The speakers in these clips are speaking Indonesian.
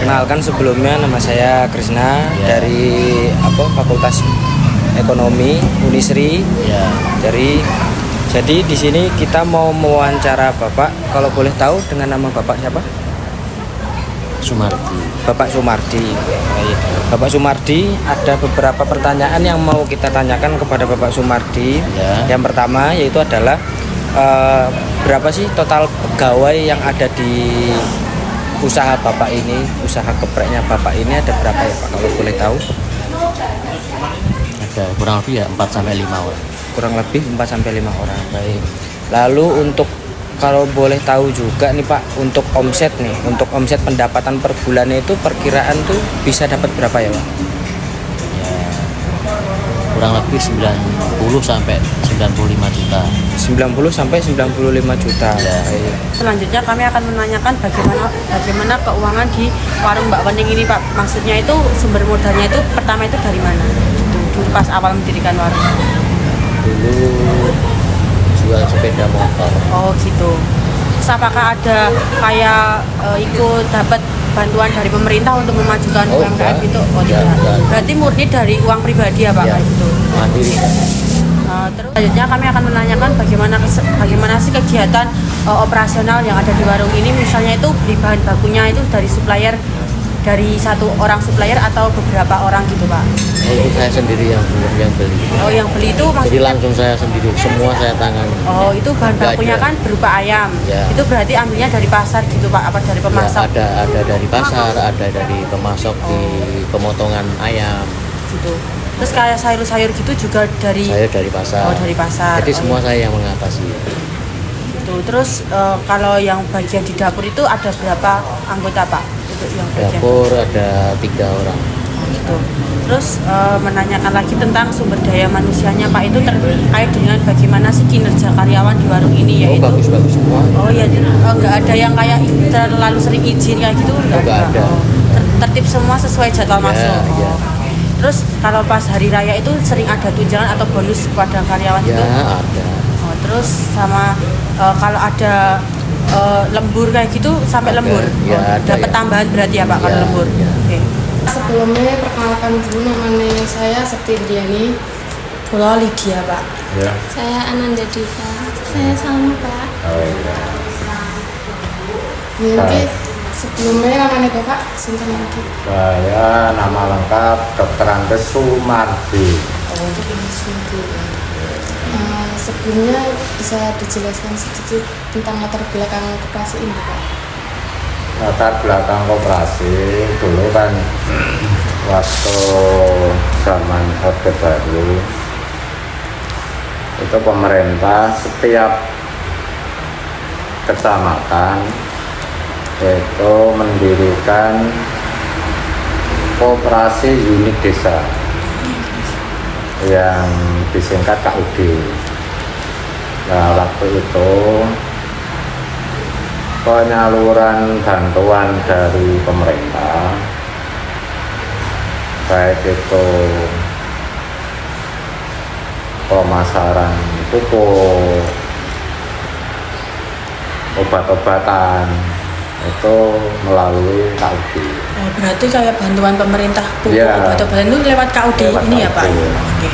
Perkenalkan sebelumnya nama saya Krisna dari Fakultas Ekonomi Unisri. Jadi di sini kita mau mewawancara Bapak. Kalau boleh tahu dengan nama Bapak siapa? Sumardi. Bapak Sumardi. Bapak Sumardi, ada beberapa pertanyaan yang mau kita tanyakan kepada Bapak Sumardi. Yang pertama yaitu adalah berapa sih total pegawai yang ada di usaha Bapak ini, usaha gepreknya Bapak ini ada berapa ya Pak, kalau boleh tahu? Ada kurang lebih ya 4 sampai 5 orang. Kurang lebih 4 sampai 5 orang. Baik. Lalu untuk kalau boleh tahu juga nih Pak, untuk omset pendapatan per bulannya itu perkiraan tuh bisa dapat berapa ya Pak? Ya, kurang lebih 90 sampai 95 juta. 90 sampai 95 juta. Ya. Selanjutnya kami akan menanyakan bagaimana keuangan di warung Mbak Wening ini Pak. Maksudnya itu sumber modalnya itu pertama itu dari mana? Dulu pas awal mendirikan warung. Dulu jual sepeda motor. Oh gitu. Terus apakah ada kayak ikut dapat bantuan dari pemerintah untuk memajukan UMKM gitu? Oh tidak. Berarti murni dari uang pribadi ya Pak? Ya, gitu. mandiri. Terus selanjutnya kami akan menanyakan bagaimana sih kegiatan operasional yang ada di warung ini. Misalnya itu beli bahan bakunya itu dari supplier, dari satu orang supplier atau beberapa orang gitu Pak? Oh, itu saya sendiri yang beli. Oh, yang beli itu maksudnya? Jadi langsung saya sendiri, semua saya tangani. Oh, itu bahan bakunya kan berupa ayam. Ya. Itu berarti ambilnya dari pasar gitu Pak? Apa dari pemasok? Ya, ada dari pasar, ada dari pemasok di pemotongan ayam. Gitu. Terus kayak sayur-sayur gitu juga dari? Saya dari pasar. Oh, dari pasar. Jadi semua saya yang mengatasi. Gitu. Terus kalau yang bagian di dapur itu ada berapa anggota Pak? Untuk yang bagian dapur ada 3 orang. Gitu. Terus menanyakan lagi tentang sumber daya manusianya Pak, itu terkait dengan bagaimana sih kinerja karyawan di warung ini yaitu? Oh, bagus semua. Oh ya, nggak ada yang kayak terlalu sering izin kayak gitu? Nggak ada. Oh, tertib semua sesuai jadwal masuk. Ya. Terus kalau pas hari raya itu sering ada tunjangan atau bonus kepada karyawan ya, itu? ada. Oh, terus sama kalau ada lembur kayak gitu sampai ada. Lembur? Ya, dapat tambahan berarti ya Pak kalau lembur? Ya. Oke. Sebelumnya perkenalkan dulu, namanya saya Septidiani. Pulau Lydia Pak. Ya. Saya Ananda Diva. Saya Salma Pak. Oh iya. Mungkin sebelumnya namanya Bapak sinten lagi? Saya nama lengkap Dr. Andes Sumardi. Oh, Sumardi. Sebelumnya bisa dijelaskan sedikit tentang latar belakang koperasi ini Pak? Latar belakang koperasi dulu kan waktu zaman Orde Baru itu pemerintah setiap kecamatan itu mendirikan koperasi unit desa yang disingkat KUD. Nah, waktu itu penyaluran bantuan dari pemerintah, baik itu pemasaran pupuk, obat-obatan, itu melalui KUD. Oh, berarti kayak bantuan pemerintah pupuk obat-obatan itu lewat KUD ini ya Pak? Oke.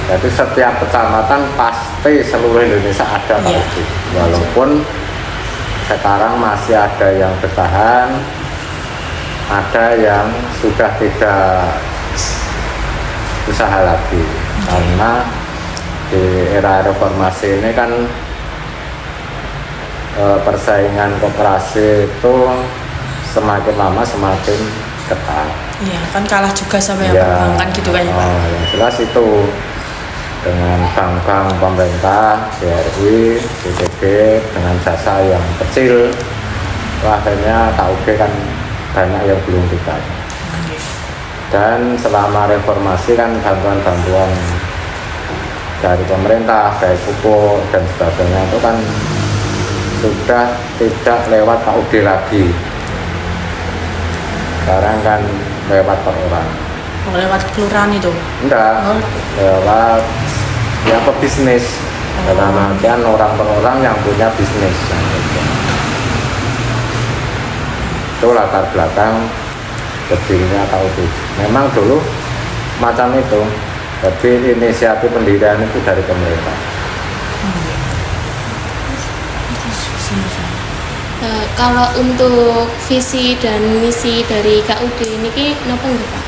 Jadi setiap kecamatan pasti seluruh Indonesia ada KUD. Walaupun sekarang masih ada yang bertahan, ada yang sudah tidak usaha lagi. Karena di era reformasi ini kan persaingan koperasi itu semakin lama semakin ketat. Iya, kan kalah juga sama yang perbankan gitu kan ya Pak? Yang jelas itu dengan bank-bank pemerintah, BRI, BCB dengan jasa yang kecil, akhirnya KUD kan banyak yang belum dibayar. Dan selama reformasi kan bantuan-bantuan dari pemerintah, baik pupuk dan sebagainya itu kan sudah tidak lewat KUD lagi. Sekarang kan lewat per orang. Oh, lewat kelurahan itu? Enggak, lewat ya pebisnis. Dalam artian orang per orang yang punya bisnis. Itu latar belakang berdirinya KUD. Memang dulu macam itu, jadi inisiatif pendirian itu dari pemerintah. Kalau untuk visi dan misi dari KUD ini kenapa enggak Pak?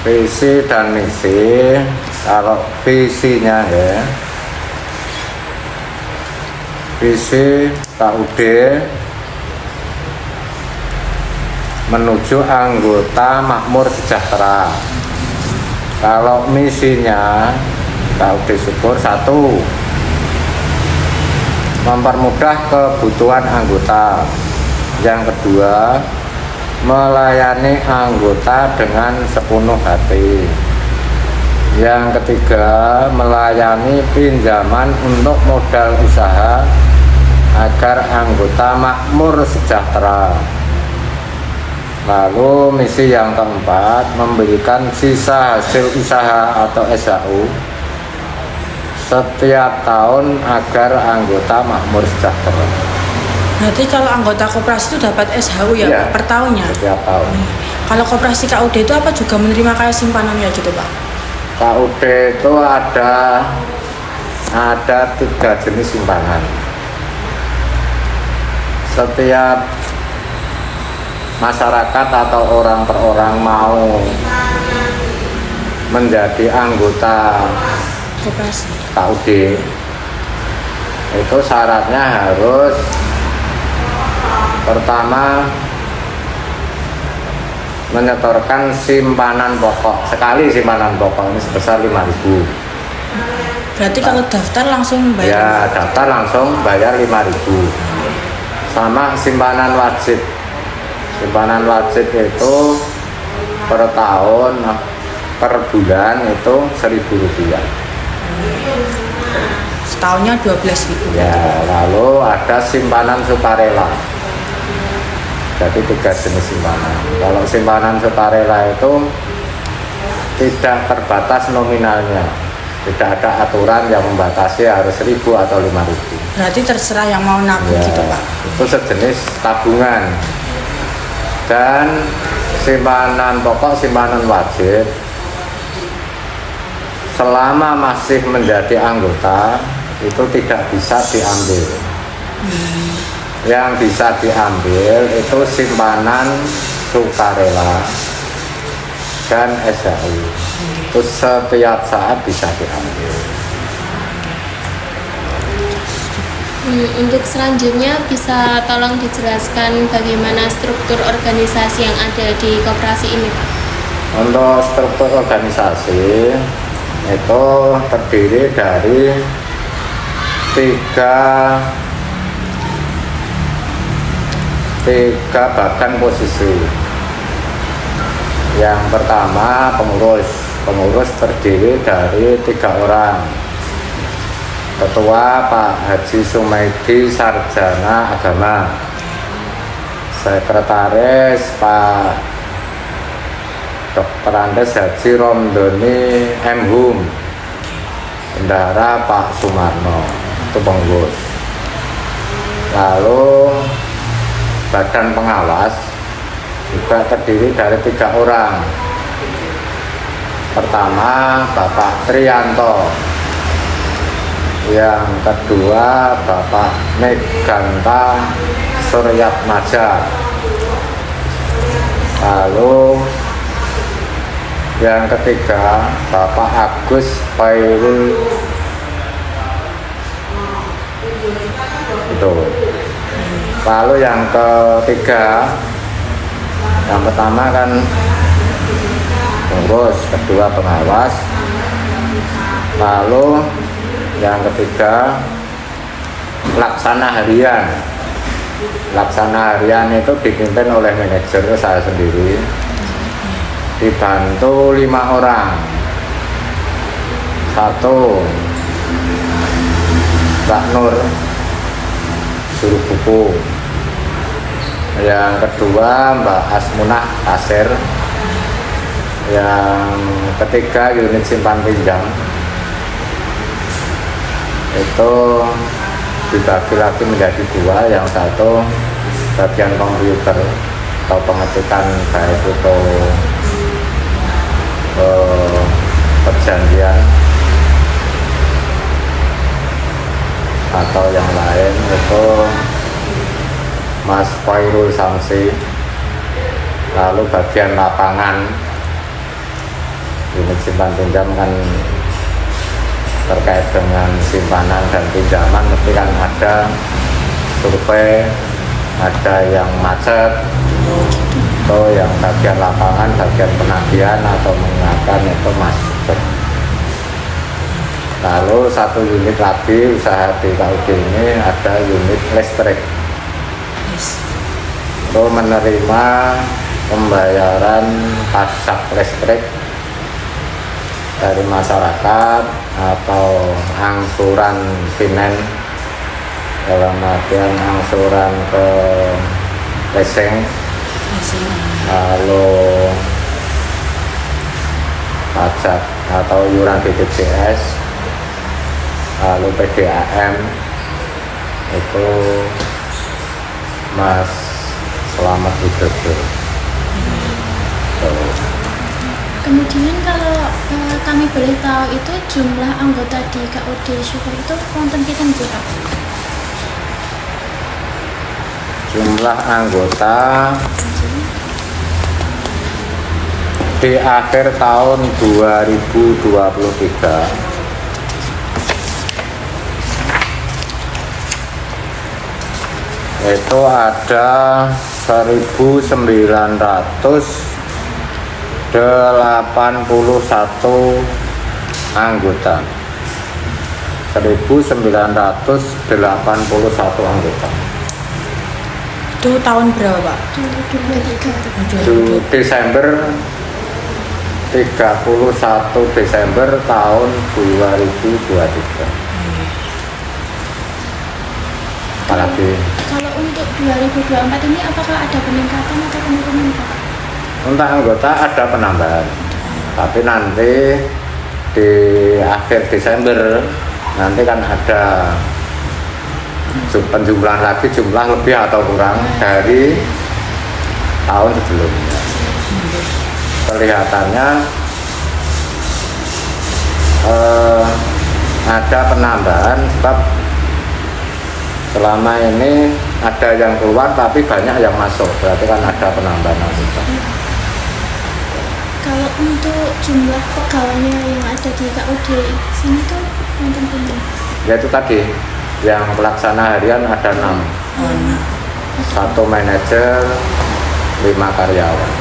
Visi dan misi, kalau visinya ya, visi KUD menuju anggota makmur sejahtera. Kalau misinya KUD Subur 1, mempermudah kebutuhan anggota. Yang kedua, melayani anggota dengan sepenuh hati. Yang ketiga, melayani pinjaman untuk modal usaha agar anggota makmur sejahtera. Lalu misi yang keempat, memberikan sisa hasil usaha atau SHU setiap tahun agar anggota makmur sejahtera. Berarti kalau anggota koperasi itu dapat SHU ya, Iya, per tahunnya? Setiap tahun. Kalau koperasi KUD itu apa juga menerima kayak simpanannya gitu Pak? KUD itu ada 3 jenis simpanan. Setiap masyarakat atau orang per orang mau menjadi anggota Koperasi. KUD, itu syaratnya harus pertama menyetorkan simpanan pokok. Sekali simpanan pokok ini sebesar 5.000. Berarti kalau daftar langsung bayar? Ya, daftar langsung bayar 5.000. Sama simpanan wajib. Simpanan wajib itu per tahun, per bulan itu Rp1.000. Setahunnya 12.000. Ya, lalu ada simpanan sukarela. Jadi 3 jenis simpanan. Kalau simpanan sukarela itu tidak terbatas nominalnya, tidak ada aturan yang membatasi harus 1.000 atau 5.000. Berarti terserah yang mau nabung Ya, gitu Pak? itu sejenis tabungan. Dan simpanan pokok, simpanan wajib, selama masih menjadi anggota itu tidak bisa diambil. Yang bisa diambil itu simpanan sukarela dan SHU. Itu setiap saat bisa diambil. Untuk selanjutnya bisa tolong dijelaskan bagaimana struktur organisasi yang ada di koperasi ini Pak? Untuk struktur organisasi itu terdiri dari 3 bagan posisi. Yang pertama pengurus. Pengurus terdiri dari 3 orang. Ketua Pak Haji Sumaidi, Sarjana Agama. Sekretaris Pak Dr. Andes Haji Romdoni M.Hum. Bendahara Pak Sumarno, itu pengurus. Lalu badan pengawas juga terdiri dari 3 orang. Pertama Bapak Trianto, yang kedua Bapak Meganta Suryatmaja, lalu yang ketiga Bapak Agus Pairul. Itu. Lalu yang ketiga, yang pertama kan pengurus, kedua pengawas, lalu yang ketiga laksana harian. Laksana harian itu dipimpin oleh manajer saya sendiri, dibantu 5 orang. 1 Mbak Nur juru buku, yang kedua Mbak Asmunah kasir, yang ketiga unit simpan pinjam. Itu dibagi lagi menjadi 2, yang satu bagian komputer, atau pengetikan baik itu perjanjian atau yang lain itu Mas Khairul Samsi. Lalu bagian lapangan unit simpan pinjam kan terkait dengan simpanan dan pinjaman mesti kan ada survei, ada yang macet, atau yang bagian lapangan, bagian penagihan atau mengingatkan itu masuk. Lalu satu unit lagi usaha di KUD ini ada unit listrik. Itu menerima pembayaran pajak listrik dari masyarakat atau angsuran finen, dalam artian angsuran ke leasing, lalu pajak atau iuran BPJS, lalu PDAM itu Mas Selamat Widodo. Kemudian kalau kami boleh tahu itu jumlah anggota di KUD Syukur itu wonten pinten Pak? Jumlah anggota di akhir tahun 2023 itu ada 1.981 anggota. 1.981 anggota. Itu tahun berapa Pak? 2023. Desember 31 Desember tahun 2023. Apalagi Kalau untuk 2024 ini apakah ada peningkatan atau penurunan Pak? untuk anggota ada penambahan, tapi nanti di akhir Desember nanti kan ada penjumlahan lagi, jumlah lebih atau kurang dari tahun sebelumnya. Kelihatannya ada penambahan sebab selama ini ada yang keluar tapi banyak yang masuk, berarti kan ada penambahan anggota. Kalau untuk jumlah pegawainya yang ada di KUD sini tuh wonten pinten? Yaitu tadi yang pelaksana harian ada 6, 1 manajer, 5 karyawan.